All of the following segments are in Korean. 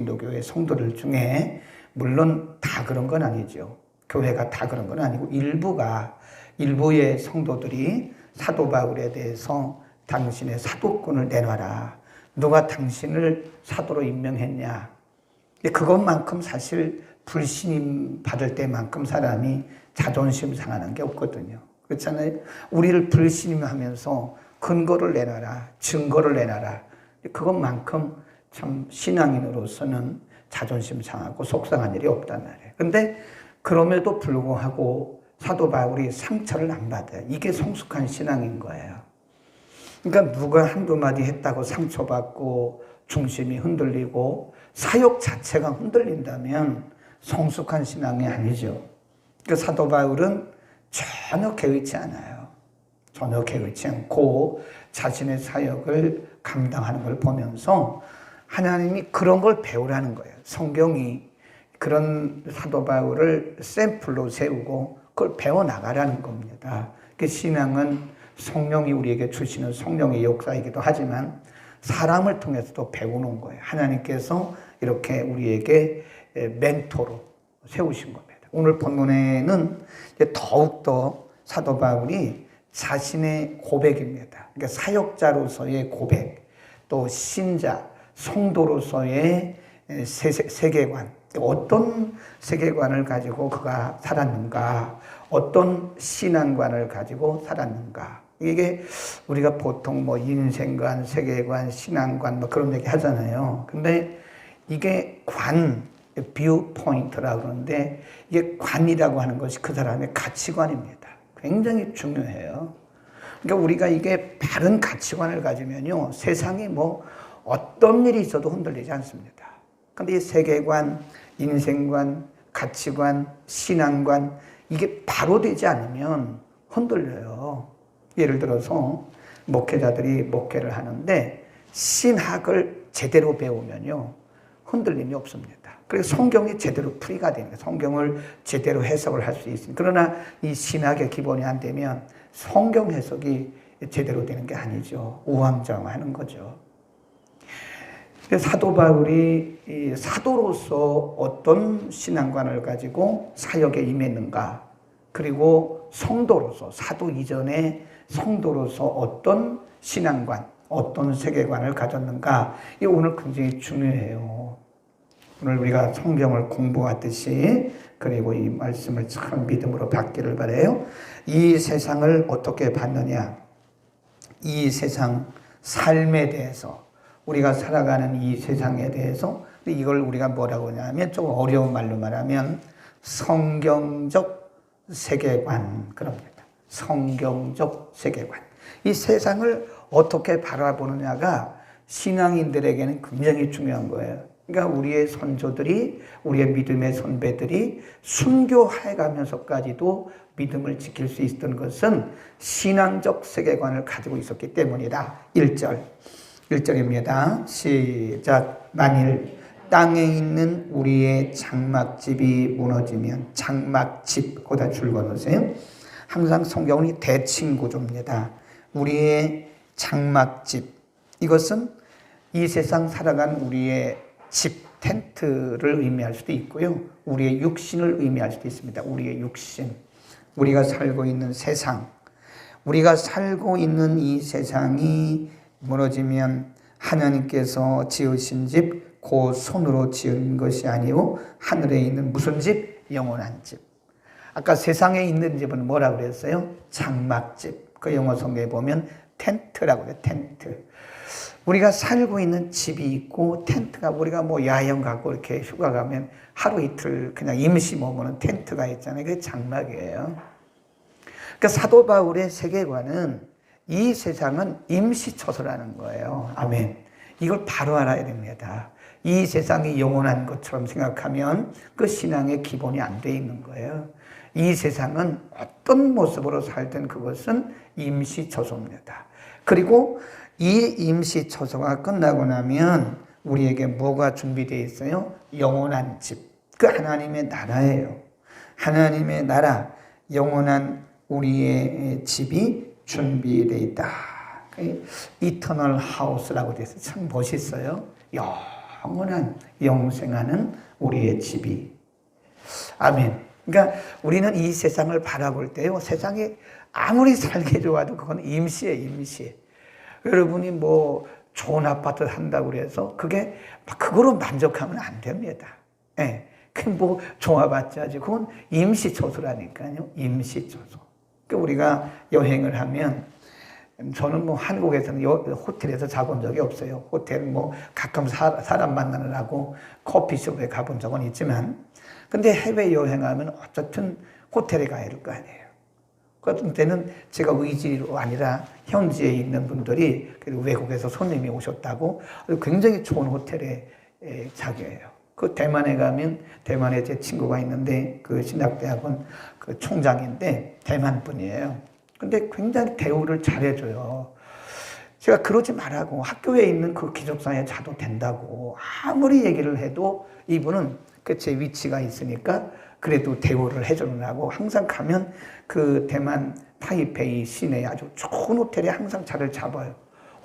기독교의 성도들 중에 물론 다 그런 건 아니죠. 교회가 다 그런 건 아니고 일부의 성도들이 사도 바울에 대해서 당신의 사도권을 내놔라. 누가 당신을 사도로 임명했냐. 그것만큼 사실 불신임 받을 때만큼 사람이 자존심 상하는 게 없거든요. 그렇잖아요. 우리를 불신임하면서 근거를 내놔라. 증거를 내놔라. 그것만큼 참 신앙인으로서는 자존심 상하고 속상한 일이 없단 말이에요. 그런데 그럼에도 불구하고 사도 바울이 상처를 안 받아요. 이게 성숙한 신앙인 거예요. 그러니까 누가 한두 마디 했다고 상처받고 중심이 흔들리고 사역 자체가 흔들린다면 성숙한 신앙이 아니죠. 그 사도 바울은 전혀 개의치 않아요. 전혀 개의치 않고 자신의 사역을 감당하는 걸 보면서 하나님이 그런 걸 배우라는 거예요. 성경이 그런 사도 바울을 샘플로 세우고 그걸 배워나가라는 겁니다. 그 신앙은 성령이 우리에게 주시는 성령의 역사이기도 하지만 사람을 통해서도 배우는 거예요. 하나님께서 이렇게 우리에게 멘토로 세우신 겁니다. 오늘 본문에는 더욱더 사도 바울이 자신의 고백입니다. 그러니까 사역자로서의 고백, 또 신자, 성도로서의 세계관, 어떤 세계관을 가지고 그가 살았는가, 어떤 신앙관을 가지고 살았는가. 이게 우리가 보통 뭐 인생관, 세계관, 신앙관 뭐 그런 얘기 하잖아요. 근데 이게 뷰 포인트라고 그러는데 이게 관이라고 하는 것이 그 사람의 가치관입니다. 굉장히 중요해요. 그러니까 우리가 이게 바른 가치관을 가지면요, 세상이 뭐 어떤 일이 있어도 흔들리지 않습니다. 그런데 이 세계관, 인생관, 가치관, 신앙관 이게 바로 되지 않으면 흔들려요. 예를 들어서 목회자들이 목회를 하는데 신학을 제대로 배우면요 흔들림이 없습니다. 그래서 성경이 제대로 풀이가 되는 거예요. 성경을 제대로 해석을 할 수 있습니다. 그러나 이 신학의 기본이 안 되면 성경 해석이 제대로 되는 게 아니죠. 우왕좌왕하는 거죠. 사도 바울이 사도로서 어떤 신앙관을 가지고 사역에 임했는가, 그리고 성도로서 사도 이전에 성도로서 어떤 신앙관, 어떤 세계관을 가졌는가, 이게 오늘 굉장히 중요해요. 오늘 우리가 성경을 공부하듯이 그리고 이 말씀을 참 믿음으로 받기를 바라요. 이 세상을 어떻게 봤느냐, 이 세상 삶에 대해서, 우리가 살아가는 이 세상에 대해서 이걸 우리가 뭐라고 하냐면 좀 어려운 말로 말하면 성경적 세계관 그럽니다. 성경적 세계관. 이 세상을 어떻게 바라보느냐가 신앙인들에게는 굉장히 중요한 거예요. 그러니까 우리의 선조들이, 우리의 믿음의 선배들이 순교해 가면서까지도 믿음을 지킬 수 있었던 것은 신앙적 세계관을 가지고 있었기 때문이다. 1절입니다. 시작. 만일 땅에 있는 우리의 장막집이 무너지면, 장막집 거기다 줄 그어놓으세요. 항상 성경은 대칭 구조입니다. 우리의 장막집, 이것은 이 세상 살아가는 우리의 집, 텐트를 의미할 수도 있고요. 우리의 육신을 의미할 수도 있습니다. 우리의 육신, 우리가 살고 있는 세상, 우리가 살고 있는 이 세상이 무너지면 하나님께서 지으신 집, 그 손으로 지은 것이 아니고 하늘에 있는 무슨 집? 영원한 집. 아까 세상에 있는 집은 뭐라고 그랬어요? 장막집. 그 영어 성경에 보면 텐트라고 그래요. 텐트. 우리가 살고 있는 집이 있고 텐트가, 우리가 뭐 야영 가고 이렇게 휴가 가면 하루 이틀 그냥 임시 머무는 텐트가 있잖아요. 그게 장막이에요. 그러니까 사도 바울의 세계관은 이 세상은 임시처소라는 거예요. 아멘. 이걸 바로 알아야 됩니다. 이 세상이 영원한 것처럼 생각하면 그 신앙의 기본이 안 돼 있는 거예요. 이 세상은 어떤 모습으로 살든 그것은 임시처소입니다. 그리고 이 임시처소가 끝나고 나면 우리에게 뭐가 준비되어 있어요? 영원한 집. 그 하나님의 나라예요. 하나님의 나라, 영원한 우리의 집이 준비되어 있다. 이터널 하우스라고 되어 있어요. 참 멋있어요. 영원한 영생하는 우리의 집이. 아멘. 그러니까 우리는 이 세상을 바라볼 때요, 세상에 아무리 살기 좋아도 그건 임시에 임시. 여러분이 뭐 좋은 아파트 산다고 그래서 그게 그거로 만족하면 안 됩니다. 예. 그 뭐 좋아봤자지. 그건 임시초소라니까요. 임시초소. 그러니까 우리가 여행을 하면, 저는 뭐 한국에서는 호텔에서 자본 적이 없어요. 호텔 뭐 가끔 사람 만나느라고 커피숍에 가본 적은 있지만, 근데 해외 여행하면 어쨌든 호텔에 가야 될 거 아니에요. 그런 때는 제가 의지로 아니라 현지에 있는 분들이 외국에서 손님이 오셨다고 굉장히 좋은 호텔에 자게 해요. 그 대만에 가면, 대만에 제 친구가 있는데 그 신학대학원 그 총장인데 대만 분이에요. 근데 굉장히 대우를 잘해줘요. 제가 그러지 말라고, 학교에 있는 그 기숙사에 자도 된다고 아무리 얘기를 해도 이분은 제 위치가 있으니까 그래도 대우를 해주느라고 항상 가면 그 대만 타이페이 시내에 아주 좋은 호텔에 항상 자를 잡아요.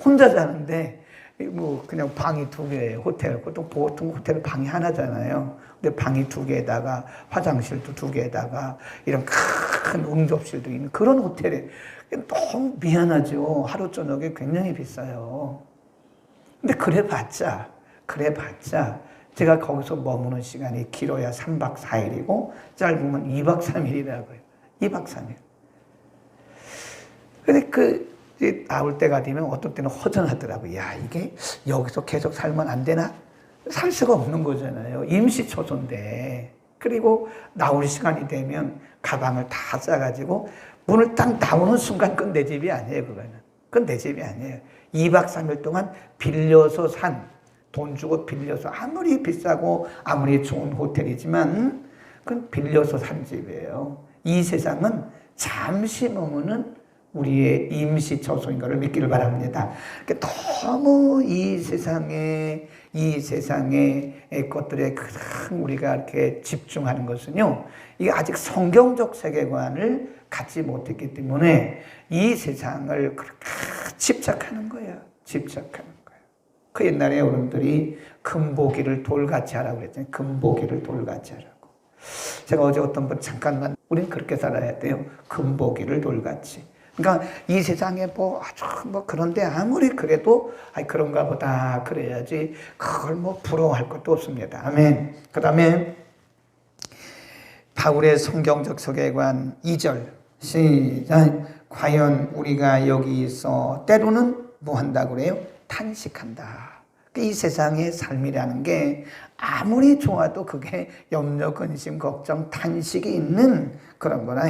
혼자 자는데 뭐 그냥 방이 2개예요. 호텔. 보통 호텔은 방이 하나잖아요. 근데 방이 2개에다가 화장실도 2개에다가 이런 큰 응접실도 있는 그런 호텔에, 너무 미안하죠. 하루 저녁에 굉장히 비싸요. 근데 그래봤자 제가 거기서 머무는 시간이 길어야 3박 4일이고 짧으면 2박 3일이라고요. 2박 3일. 근데 나올 때가 되면 어떤 때는 허전하더라고요. 야, 이게 여기서 계속 살면 안 되나? 살 수가 없는 거잖아요. 임시초소인데. 그리고 나올 시간이 되면 가방을 다 싸가지고 문을 딱 나오는 순간 그건 내 집이 아니에요. 그건 내 집이 아니에요. 2박 3일 동안 빌려서 돈 주고 빌려서, 아무리 비싸고 아무리 좋은 호텔이지만 그건 빌려서 산 집이에요. 이 세상은 잠시 머무는 우리의 임시초소인 것을 믿기를 바랍니다. 그러니까 너무 이 세상의 것들에 가장 우리가 이렇게 집중하는 것은요, 이게 아직 성경적 세계관을 갖지 못했기 때문에 이 세상을 그렇게 집착하는 거예요. 그 옛날에 어른들이 금보기를 돌같이 하라고 그랬잖아요. 금보기를 돌같이 하라고. 제가 어제 어떤 분 잠깐만, 우린 그렇게 살아야 돼요. 금보기를 돌같이. 그러니까 이 세상에 아주 그런데 아무리 그래도 그런가 보다 그래야지, 그걸 부러워할 것도 없습니다. 아멘. 그 다음에 바울의 성경적 세계관 2절 시작. 과연 우리가 여기서 때로는 뭐 한다고 그래요? 탄식한다. 이 세상의 삶이라는 게 아무리 좋아도 그게 염려, 근심, 걱정, 탄식이 있는 그런 거라.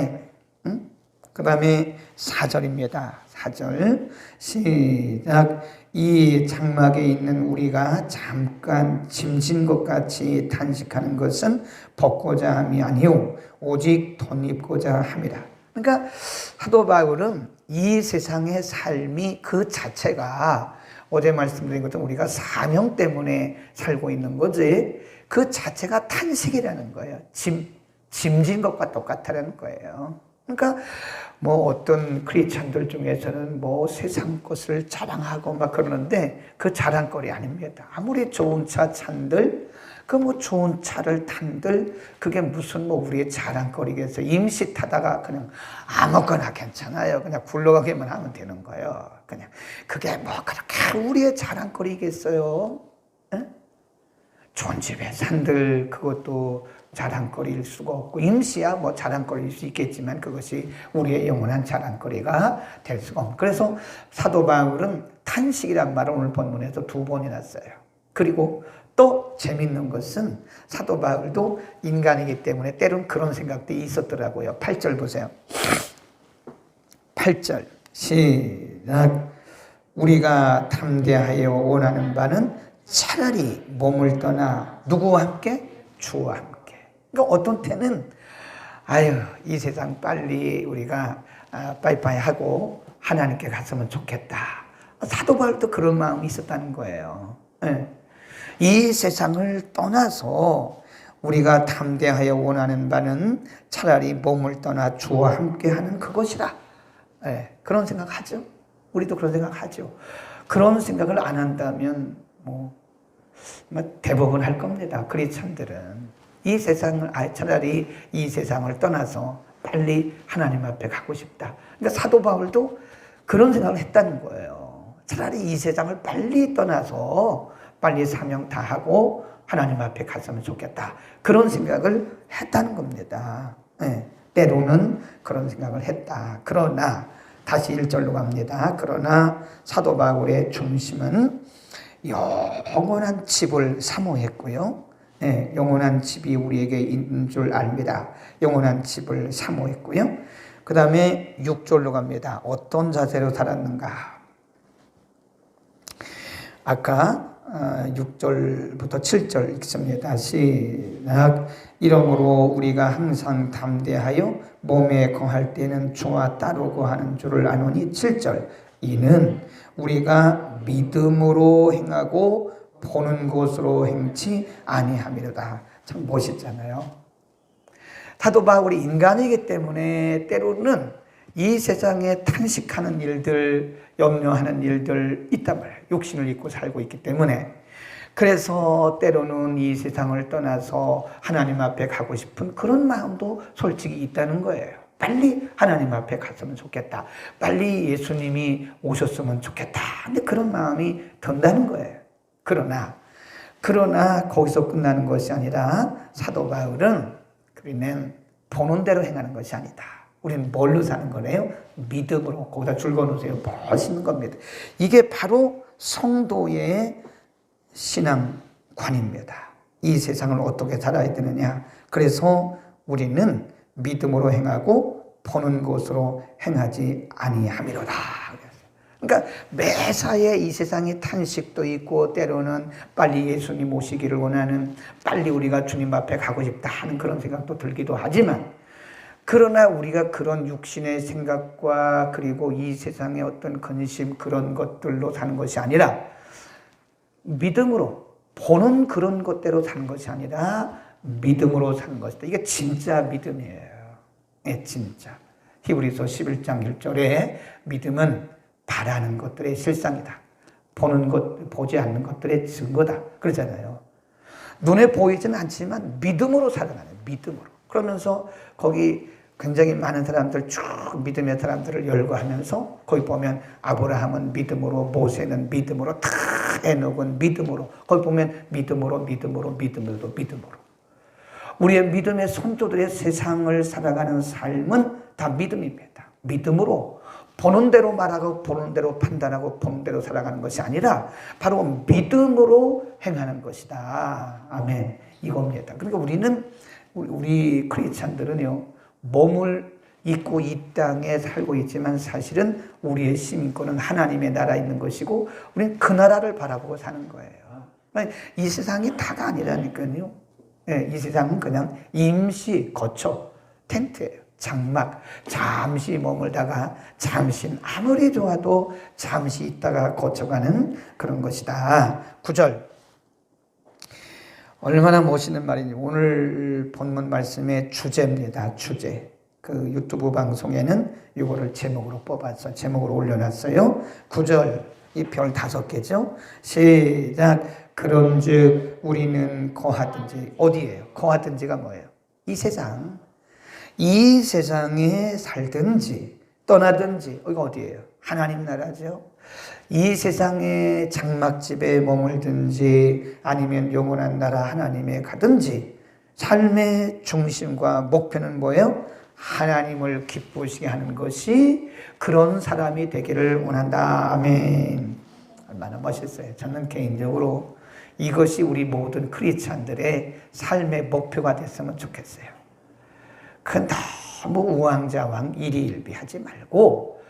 응? 그 다음에 4절입니다. 4절 시작. 이 장막에 있는 우리가 잠깐 짐진 것 같이 탄식하는 것은 벗고자 함이 아니오 오직 덧입고자 함이라. 그러니까 사도 바울은 이 세상의 삶이 그 자체가, 어제 말씀드린 것처럼 우리가 사명 때문에 살고 있는 거지, 그 자체가 탄식이라는 거예요. 짐진 것과 똑같다는 거예요. 그러니까 어떤 크리스천들 중에서는 세상 것을 자랑하고 그러는데 그 자랑거리 아닙니다. 아무리 좋은 차 찬들, 좋은 차를 탄들, 그게 무슨 우리의 자랑거리겠어요. 임시 타다가 그냥 아무거나 괜찮아요. 그냥 굴러가기만 하면 되는 거예요. 그냥 그게 그렇게 우리의 자랑거리겠어요. 에? 좋은 집에 산들, 그것도 자랑거리일 수가 없고, 임시야 자랑거리일 수 있겠지만 그것이 우리의 영원한 자랑거리가 될 수가 없고. 그래서 사도 바울은 탄식이란 말을 오늘 본문에서 2번이나 써요. 그리고 또 재밌는 것은 사도 바울도 인간이기 때문에 때론 그런 생각도 있었더라고요. 8절 보세요. 8절 시작. 우리가 탐대하여 원하는 바는 차라리 몸을 떠나 누구와 함께? 주와 함께. 그러니까 어떤 때는 이 세상 빨리 우리가 빠이빠이 하고 하나님께 갔으면 좋겠다. 사도 바울도 그런 마음이 있었다는 거예요. 네. 이 세상을 떠나서 우리가 탐대하여 원하는 바는 차라리 몸을 떠나 주와 함께 하는 그것이라. 네. 그런 생각하죠. 우리도 그런 생각하죠. 그런 생각을 안 한다면 대부분 할 겁니다. 크리스찬들은 이 세상을 차라리 이 세상을 떠나서 빨리 하나님 앞에 가고 싶다. 그러니까 사도 바울도 그런 생각을 했다는 거예요. 차라리 이 세상을 빨리 떠나서 빨리 사명 다하고 하나님 앞에 갔으면 좋겠다. 그런 생각을 했다는 겁니다. 네, 때로는 그런 생각을 했다. 그러나 다시 1절로 갑니다. 그러나 사도 바울의 중심은 영원한 집을 사모했고요. 네, 영원한 집이 우리에게 있는 줄 압니다. 영원한 집을 사모했고요. 그 다음에 6절로 갑니다. 어떤 자세로 살았는가? 아까 6절부터 7절 읽습니다. 시작. 이러므로 우리가 항상 담대하여 몸에 거할 때는 주와 따르고 하는 줄을 아노니 7절. 이는 우리가 믿음으로 행하고 보는 것으로 행치 아니함이로다. 참 멋있잖아요. 사도 바울이 인간이기 때문에 때로는 이 세상에 탄식하는 일들, 염려하는 일들 있단 말이에요. 욕심을 잊고 살고 있기 때문에. 그래서 때로는 이 세상을 떠나서 하나님 앞에 가고 싶은 그런 마음도 솔직히 있다는 거예요. 빨리 하나님 앞에 갔으면 좋겠다. 빨리 예수님이 오셨으면 좋겠다. 근데 그런 마음이 든다는 거예요. 그러나 거기서 끝나는 것이 아니라 사도 바울은 우리는 보는 대로 행하는 것이 아니다. 우리는 뭘로 사는 거래요? 믿음으로. 거기다 줄 거놓으세요. 멋있는 겁니다. 이게 바로 성도의 신앙관입니다. 이 세상을 어떻게 살아야 되느냐. 그래서 우리는 믿음으로 행하고 보는 것으로 행하지 아니함이로다. 그러니까 매사에 이 세상에 탄식도 있고 때로는 빨리 예수님 오시기를 원하는, 빨리 우리가 주님 앞에 가고 싶다 하는 그런 생각도 들기도 하지만, 그러나 우리가 그런 육신의 생각과 그리고 이 세상의 어떤 근심 그런 것들로 사는 것이 아니라 믿음으로 보는 그런 것대로 사는 것이 아니라 믿음으로 사는 것이다. 이게 진짜 믿음이에요. 네, 진짜. 히브리서 11장 1절에 믿음은 바라는 것들의 실상이다. 보지 않는 것들의 증거다. 그러잖아요. 눈에 보이지는 않지만 믿음으로 살아가는, 믿음으로. 그러면서 거기 굉장히 많은 사람들, 쭉 믿음의 사람들을 열거하면서 거기 보면 아브라함은 믿음으로, 모세는 믿음으로, 다 에녹은 믿음으로, 거기 보면 믿음으로. 우리의 믿음의 선조들의 세상을 살아가는 삶은 다 믿음입니다. 믿음으로 보는 대로 말하고 보는 대로 판단하고 보는 대로 살아가는 것이 아니라 바로 믿음으로 행하는 것이다. 아멘. 이겁니다. 그러니까 우리 크리스찬들은요, 몸을 입고 이 땅에 살고 있지만 사실은 우리의 시민권은 하나님의 나라에 있는 것이고 우리는 그 나라를 바라보고 사는 거예요. 이 세상이 다가 아니라니까요. 네, 이 세상은 그냥 임시 거처, 텐트예요. 장막, 잠시 머물다가 잠시 아무리 좋아도 잠시 있다가 거쳐가는 그런 것이다. 9절. 얼마나 멋있는 말인지. 오늘 본문 말씀의 주제입니다. 주제. 그 유튜브 방송에는 이거를 제목으로 뽑아서 제목으로 올려놨어요. 9절. 이 별 5개죠. 시작. 그런즉 우리는 거하든지. 어디예요? 거하든지가 뭐예요? 이 세상. 이 세상에 살든지 떠나든지. 이거 어디예요? 하나님 나라죠. 이 세상의 장막집에 머물든지 아니면 영원한 나라 하나님에 가든지 삶의 중심과 목표는 뭐예요? 하나님을 기쁘시게 하는 것이 그런 사람이 되기를 원한다. 아멘. 얼마나 멋있어요. 저는 개인적으로 이것이 우리 모든 크리스찬들의 삶의 목표가 됐으면 좋겠어요. 그 너무 우왕좌왕 일희일비하지 말고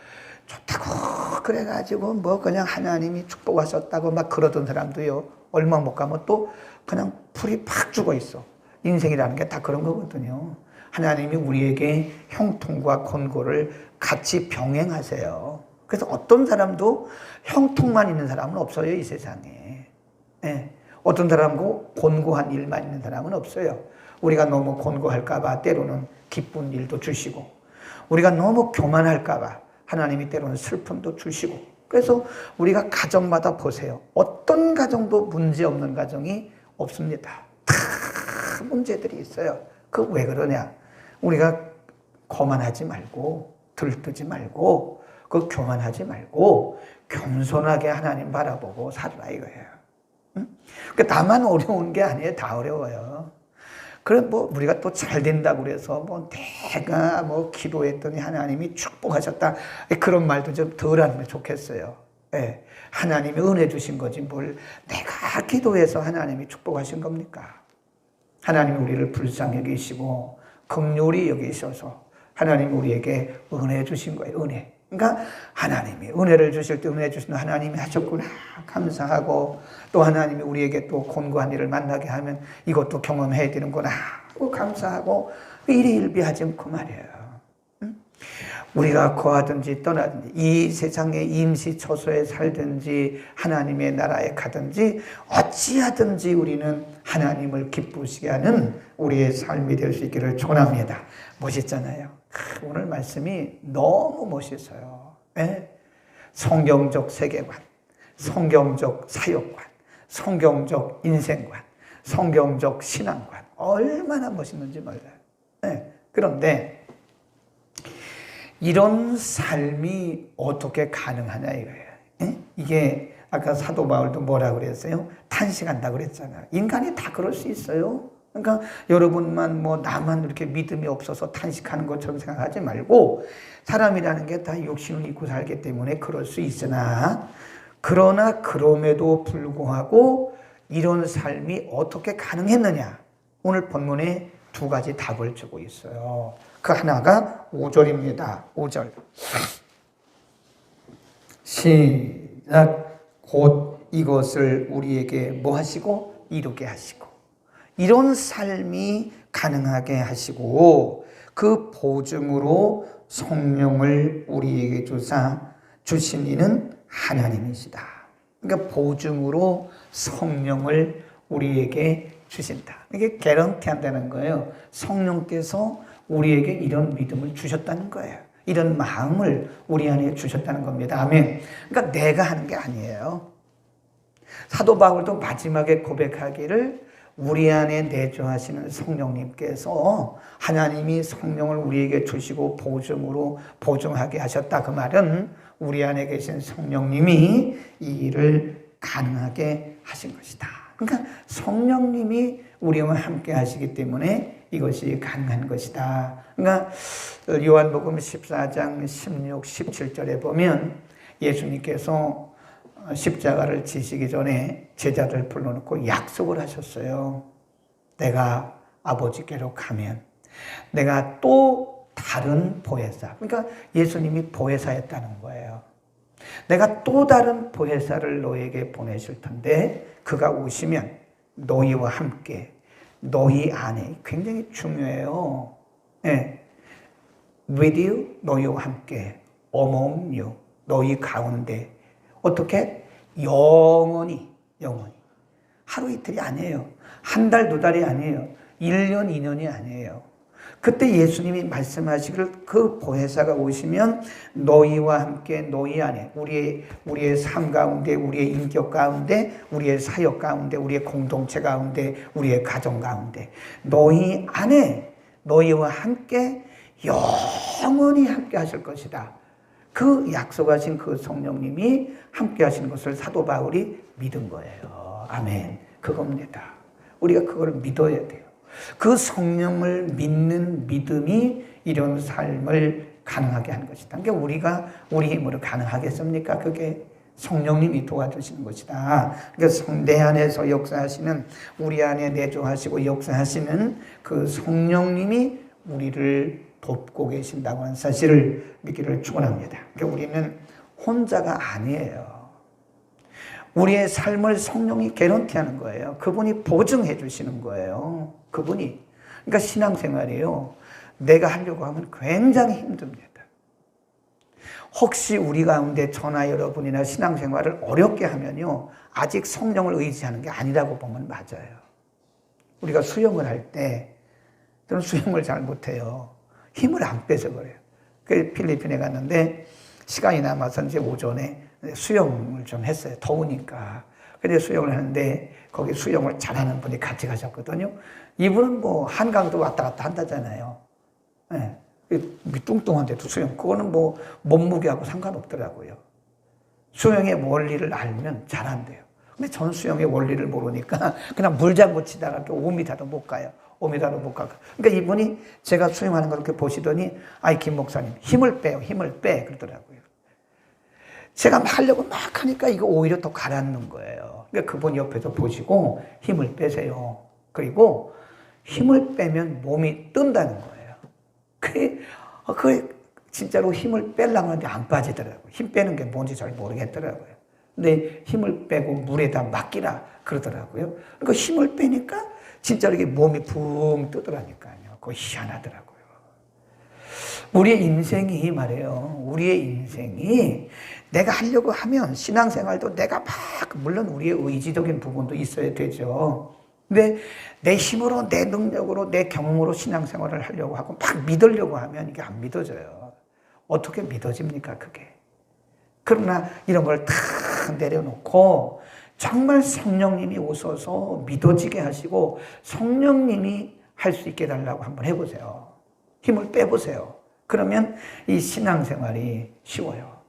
좋다고 그래가지고 뭐 그냥 하나님이 축복하셨다고 막 그러던 사람도요, 얼마 못 가면 또 그냥 풀이 팍 죽어 있어. 인생이라는 게 다 그런 거거든요. 하나님이 우리에게 형통과 권고를 같이 병행하세요. 그래서 어떤 사람도 형통만 있는 사람은 없어요, 이 세상에. 네. 어떤 사람도 권고한 일만 있는 사람은 없어요. 우리가 너무 권고할까봐 때로는 기쁜 일도 주시고, 우리가 너무 교만할까봐 하나님이 때로는 슬픔도 주시고. 그래서 우리가 가정마다 보세요. 어떤 가정도 문제 없는 가정이 없습니다. 다 문제들이 있어요. 그 왜 그러냐? 우리가 거만하지 말고 들뜨지 말고 그 교만하지 말고 겸손하게 하나님 바라보고 살아라 이거예요. 응? 그러니까 다만 어려운 게 아니에요. 다 어려워요. 그럼 뭐 우리가 또 잘 된다고 그래서 뭐 내가 뭐 기도했더니 하나님이 축복하셨다 그런 말도 좀 덜 하면 좋겠어요. 예. 하나님이 은혜 주신 거지 뭘 내가 기도해서 하나님이 축복하신 겁니까? 하나님이 우리를 불쌍히 여기시고 긍휼히 여기셔서 하나님이 우리에게 은혜 주신 거예요. 은혜. 그러니까 하나님이 은혜를 주실 때 은혜 주신 하나님이 하셨구나 감사하고 또 하나님이 우리에게 또 곤고한 일을 만나게 하면 이것도 경험해야 되는구나 하고 감사하고 일희일비하지 않고 말이에요. 우리가 거하든지 떠나든지 이 세상의 임시처소에 살든지 하나님의 나라에 가든지 어찌하든지 우리는 하나님을 기쁘시게 하는 우리의 삶이 될 수 있기를 축원합니다. 멋있잖아요. 오늘 말씀이 너무 멋있어요. 네? 성경적 세계관, 성경적 사역관, 성경적 인생관, 성경적 신앙관 얼마나 멋있는지 몰라요. 네? 그런데 이런 삶이 어떻게 가능하냐 이거예요. 네? 이게 아까 사도 바울도 뭐라 그랬어요? 탄식한다 그랬잖아요. 인간이 다 그럴 수 있어요. 그러니까 여러분만 뭐 나만 이렇게 믿음이 없어서 탄식하는 것처럼 생각하지 말고 사람이라는 게 다 육신을 입고 살기 때문에 그럴 수 있으나 그러나 그럼에도 불구하고 이런 삶이 어떻게 가능했느냐 오늘 본문에 두 가지 답을 주고 있어요. 그 하나가 5절입니다. 5절 시작 곧 이것을 우리에게 뭐 하시고 이루게 하시고 이런 삶이 가능하게 하시고 그 보증으로 성령을 우리에게 주신 이는 하나님이시다. 그러니까 보증으로 성령을 우리에게 주신다. 이게 개런티 한다는 거예요. 성령께서 우리에게 이런 믿음을 주셨다는 거예요. 이런 마음을 우리 안에 주셨다는 겁니다. 아멘. 그러니까 내가 하는 게 아니에요. 사도 바울도 마지막에 고백하기를 우리 안에 내주하시는 성령님께서 하나님이 성령을 우리에게 주시고 보증으로 보증하게 하셨다. 그 말은 우리 안에 계신 성령님이 이 일을 가능하게 하신 것이다. 그러니까 성령님이 우리와 함께 하시기 때문에 이것이 가능한 것이다. 그러니까 요한복음 14장 16, 17절에 보면 예수님께서 십자가를 지시기 전에 제자들 불러놓고 약속을 하셨어요. 내가 아버지께로 가면 내가 또 다른 보혜사, 그러니까 예수님이 보혜사였다는 거예요. 내가 또 다른 보혜사를 너에게 보내실 텐데 그가 오시면 너희와 함께 너희 안에 굉장히 중요해요. 네. With you, 너희와 함께 among you, 너희 가운데 어떻게? 영원히 하루 이틀이 아니에요. 한 달, 두 달이 아니에요. 1년, 2년이 아니에요. 그때 예수님이 말씀하시기를 그 보혜사가 오시면 너희와 함께 너희 안에 우리의 삶 가운데 우리의 인격 가운데 우리의 사역 가운데 우리의 공동체 가운데 우리의 가정 가운데 너희 안에 너희와 함께 영원히 함께 하실 것이다. 그 약속하신 그 성령님이 함께 하시는 것을 사도 바울이 믿은 거예요. 아멘. 그겁니다. 우리가 그걸 믿어야 돼요. 그 성령을 믿는 믿음이 이런 삶을 가능하게 하는 것이다. 그러니까 우리가 우리 힘으로 가능하겠습니까? 그게 성령님이 도와주시는 것이다. 그러니까 내 안에서 역사하시는 우리 안에 내주하시고 역사하시는 그 성령님이 우리를 돕고 계신다고 하는 사실을 믿기를 축원합니다. 그러니까 우리는 혼자가 아니에요. 우리의 삶을 성령이 개런티하는 거예요. 그분이 보증해 주시는 거예요. 그분이. 그러니까 신앙생활이에요. 내가 하려고 하면 굉장히 힘듭니다. 혹시 우리 가운데 저나 여러분이나 신앙생활을 어렵게 하면요, 아직 성령을 의지하는 게 아니라고 보면 맞아요. 우리가 수영을 할 때 저는 수영을 잘 못해요. 힘을 안 빼서 그래요. 그 필리핀에 갔는데 시간이 남아서 이제 오전에 수영을 좀 했어요. 더우니까. 근데 수영을 하는데 거기 수영을 잘하는 분이 같이 가셨거든요. 이분은 뭐 한강도 왔다 갔다 한다잖아요. 예. 뚱뚱한데도 수영. 그거는 뭐 몸무게하고 상관없더라고요. 수영의 원리를 알면 잘한대요. 근데 전 수영의 원리를 모르니까 그냥 물장구 치다가 5m도 못 가요. 5m도 못 가고. 그러니까 이분이 제가 수영하는 걸 이렇게 보시더니, 아이, 김 목사님, 힘을 빼요. 힘을 빼. 그러더라고요. 제가 막 하려고 막 하니까 이거 오히려 더 가라앉는 거예요. 그러니까 그분 옆에서 보시고 힘을 빼세요. 그리고 힘을 빼면 몸이 뜬다는 거예요. 그게 진짜로 힘을 빼려고 하는데 안 빠지더라고요. 힘 빼는 게 뭔지 잘 모르겠더라고요. 근데 힘을 빼고 물에다 맡기라 그러더라고요. 그러니까 힘을 빼니까 진짜로 이게 몸이 붕 뜨더라니까요. 그거 희한하더라고요. 우리의 인생이 말이에요. 우리의 인생이 내가 하려고 하면 신앙생활도 내가 막, 물론 우리의 의지적인 부분도 있어야 되죠. 근데 내 힘으로, 내 능력으로, 내 경험으로 신앙생활을 하려고 하고 막 믿으려고 하면 이게 안 믿어져요. 어떻게 믿어집니까, 그게? 그러나 이런 걸 다 내려놓고 정말 성령님이 오셔서 믿어지게 하시고 성령님이 할 수 있게 해달라고 한번 해보세요. 힘을 빼보세요. 그러면 이 신앙생활이 쉬워요.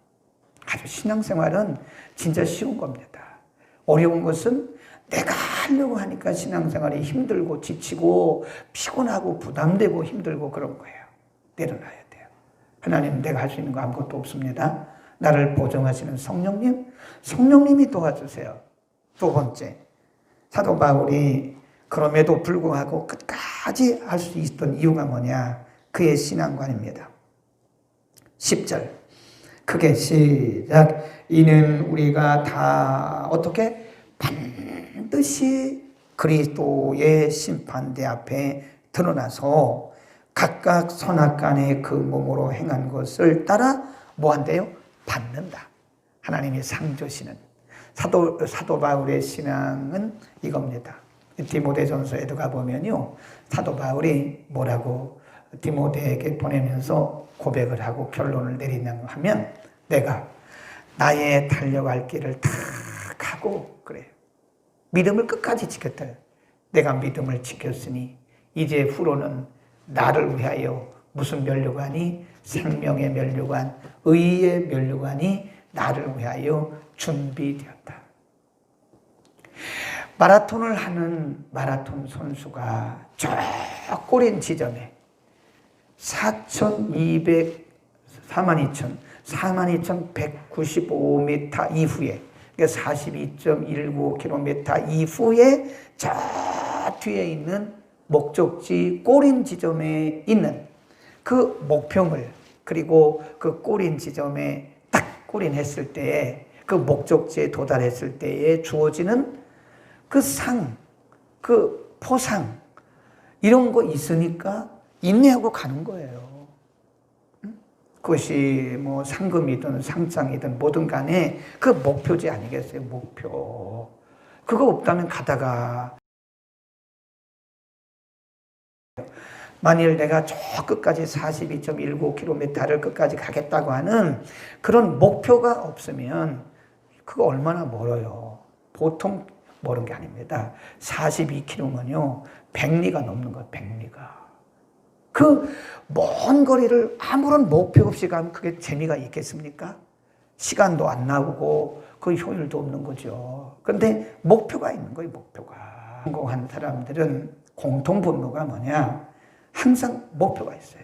아주 신앙생활은 진짜 쉬운 겁니다. 어려운 것은 내가 하려고 하니까 신앙생활이 힘들고 지치고 피곤하고 부담되고 힘들고 그런 거예요. 내려놔야 돼요. 하나님, 내가 할 수 있는 거 아무것도 없습니다. 나를 보정하시는 성령님, 성령님이 도와주세요. 두 번째, 사도 바울이 그럼에도 불구하고 끝까지 할 수 있었던 이유가 뭐냐? 그의 신앙관입니다. 10절, 크게 시작. 이는 우리가 다 어떻게? 반드시 그리스도의 심판대 앞에 드러나서 각각 선악간에 그 몸으로 행한 것을 따라 뭐 한대요? 받는다. 하나님이 상 주시는. 사도 바울의 신앙은 이겁니다. 디모데전서에도 가보면요, 사도 바울이 뭐라고 디모데에게 보내면서 고백을 하고 결론을 내리냐고 하면, 내가 나의 달려갈 길을 다 가고 그래요. 믿음을 끝까지 지켰다. 내가 믿음을 지켰으니 이제 후로는 나를 위하여 무슨 면류관이? 생명의 면류관, 의의 면류관이 나를 위하여 준비되었다. 마라톤을 하는 마라톤 선수가 저 꼬린 지점에 42,195m 이후에, 그러니까 42.19km 이후에 저 뒤에 있는 목적지 꼬린 지점에 있는 그 목표물, 그리고 그 꼬린 지점에 딱 꼬린했을 때에, 그 목적지에 도달했을 때에 주어지는 그 상, 그 포상, 이런 거 있으니까 인내하고 가는 거예요. 그것이 뭐 상금이든 상장이든 뭐든 간에 그 목표지 아니겠어요? 목표. 그거 없다면 가다가, 만일 내가 저 끝까지 42.19km를 끝까지 가겠다고 하는 그런 목표가 없으면 그거 얼마나 멀어요. 보통 멀은 게 아닙니다. 42km면요 100리가 넘는 거예요. 100리가. 그 먼 거리를 아무런 목표 없이 가면 그게 재미가 있겠습니까? 시간도 안 나오고 그 효율도 없는 거죠. 그런데 목표가 있는 거예요. 목표가. 성공한 사람들은 공통 분모가 뭐냐? 항상 목표가 있어요.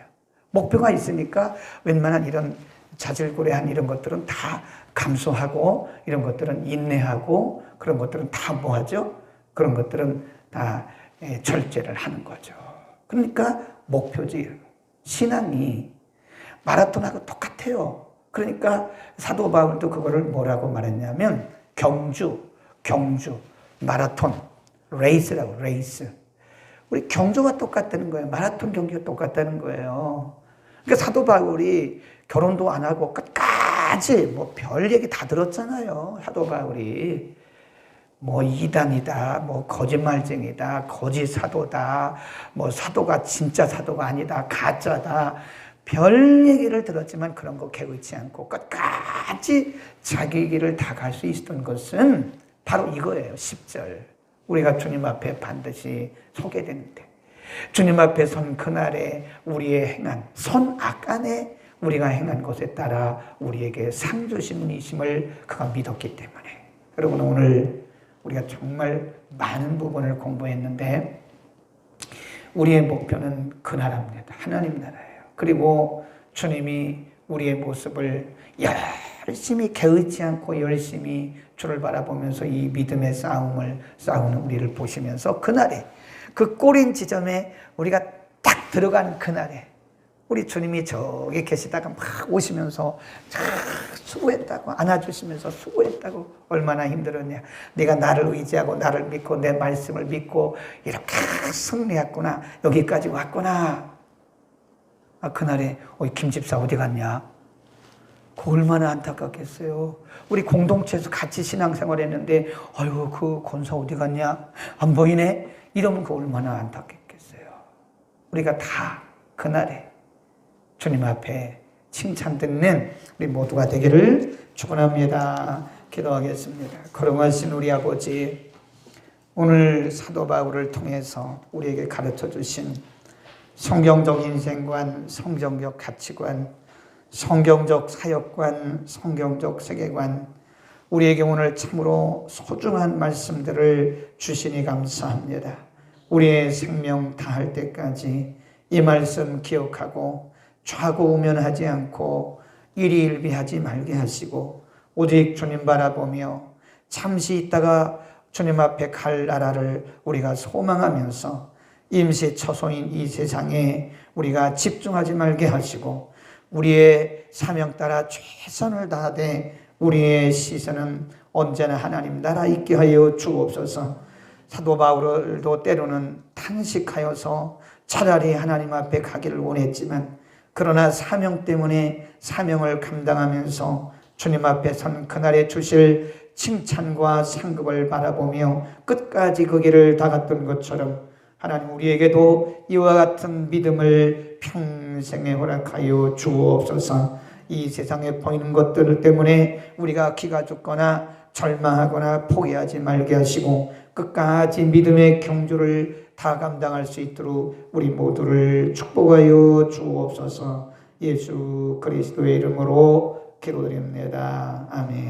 목표가 있으니까 웬만한 이런 자질구레한 이런 것들은 다 감수하고, 이런 것들은 인내하고, 그런 것들은 다 뭐하죠? 그런 것들은 다 절제를 하는 거죠. 그러니까 목표지. 신앙이 마라톤하고 똑같아요. 그러니까 사도 바울도 그거를 뭐라고 말했냐면 경주, 마라톤, 레이스라고, 레이스. 우리 경주가 똑같다는 거예요. 마라톤 경기가 똑같다는 거예요. 그러니까 사도 바울이 결혼도 안 하고 끝까지 뭐 별 얘기 다 들었잖아요. 사도 바울이 뭐 이단이다, 뭐 거짓말쟁이다, 거짓 사도다, 뭐 사도가 진짜 사도가 아니다, 가짜다, 별 얘기를 들었지만 그런 거 개의치 않고 끝까지 자기 길을 다 갈 수 있었던 것은 바로 이거예요. 10절. 우리가 주님 앞에 반드시 서게 되는데 주님 앞에 선 그날에 우리의 행한 선악 안에 우리가 행한 것에 따라 우리에게 상 주신 분이심을 그가 믿었기 때문에 여러분 오늘 우리가 정말 많은 부분을 공부했는데 우리의 목표는 그 나라입니다. 하나님 나라예요. 그리고 주님이 우리의 모습을 열심히 게으르지 않고 열심히 주를 바라보면서 이 믿음의 싸움을 싸우는 우리를 보시면서 그날에 그 꼬린 지점에 우리가 딱 들어가는 그날에 우리 주님이 저기 계시다가 막 오시면서 수고했다고 안아주시면서 수고했다고 얼마나 힘들었냐. 네가 나를 의지하고 나를 믿고 내 말씀을 믿고 이렇게 승리했구나. 여기까지 왔구나. 그날에 김 집사 어디 갔냐. 그 얼마나 안타깝겠어요. 우리 공동체에서 같이 신앙생활 했는데 아이고 그 권사 어디 갔냐. 안 보이네. 이러면 그 얼마나 안타깝겠어요. 우리가 다 그날에 주님 앞에 칭찬 듣는 우리 모두가 되기를 축원합니다. 기도하겠습니다. 거룩하신 우리 아버지, 오늘 사도 바울을 통해서 우리에게 가르쳐 주신 성경적 인생관, 성경적 가치관, 성경적 사역관, 성경적 세계관, 우리에게 오늘 참으로 소중한 말씀들을 주시니 감사합니다. 우리의 생명 다할 때까지 이 말씀 기억하고 좌고우면하지 않고 일희일비하지 말게 하시고 오직 주님 바라보며 잠시 있다가 주님 앞에 갈 나라를 우리가 소망하면서 임시 처소인 이 세상에 우리가 집중하지 말게 하시고 우리의 사명 따라 최선을 다하되 우리의 시선은 언제나 하나님 나라 있게 하여 주옵소서. 사도 바울도 때로는 탄식하여서 차라리 하나님 앞에 가기를 원했지만 그러나 사명 때문에 사명을 감당하면서 주님 앞에 선 그날에 주실 칭찬과 상급을 바라보며 끝까지 그 길을 다갔던 것처럼 하나님 우리에게도 이와 같은 믿음을 평생에 허락하여 주옵소서. 이 세상에 보이는 것들 때문에 우리가 기가 죽거나 절망하거나 포기하지 말게 하시고 끝까지 믿음의 경주를 다 감당할 수 있도록 우리 모두를 축복하여 주옵소서. 예수 그리스도의 이름으로 기도드립니다. 아멘.